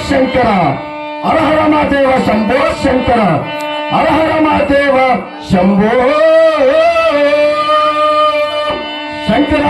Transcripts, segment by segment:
శంకర హర హర మహాదేవ శంభో శంకర హర హర మహాదేవ శంభో శంకర.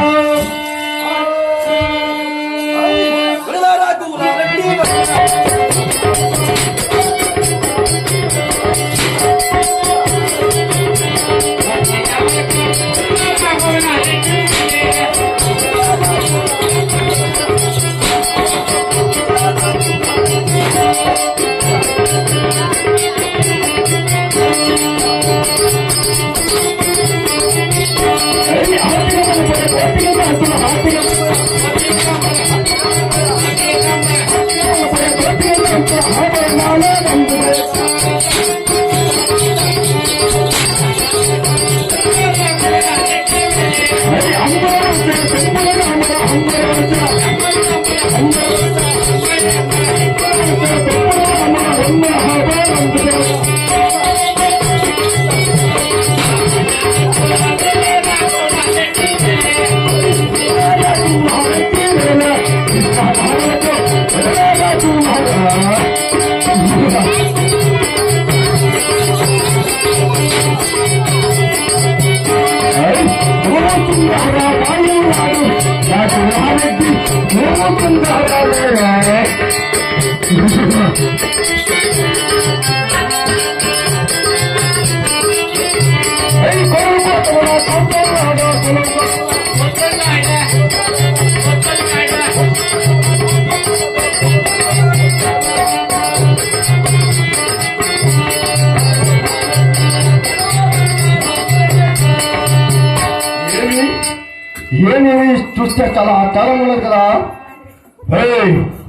ఏమి చూస్తే చాలా కాలం ఉన్నది కదా.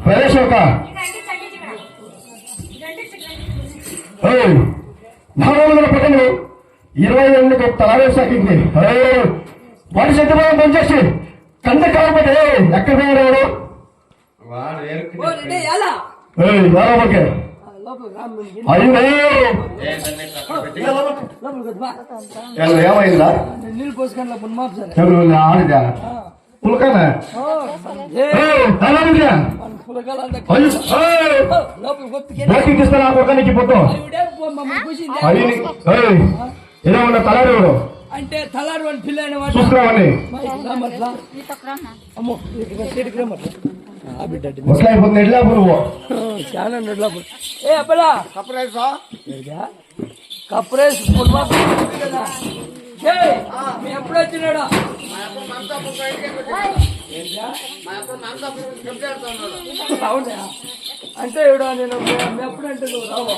ప్రదేశోక నాలుగు పట్టణులు 28 తలావేశాకింది. వాడి శక్తిభావం పనిచేసి కంద కాకపోతే ఎక్కడ పోయాడు ఏమైందా ఆడిదా పులకనా తీస్తాను ఒకరికి పొద్దు ఎలా ఉన్నా తలారేవాడు అంటే తలారు అని పిల్లని చూసుకురావని అయిపోతుంది ఎడ్లాపురు చాలా ఎడ్లాపురు. ఏ అబ్బలా కప్రేస్ కప్రేస్ ఏయ్, మీ ఎప్పుడు వచ్చినాడా ఏంట్రా? అవునా అంటే ఇప్పుడు నేను మీ ఎప్పుడు అంటే నువ్వు రావు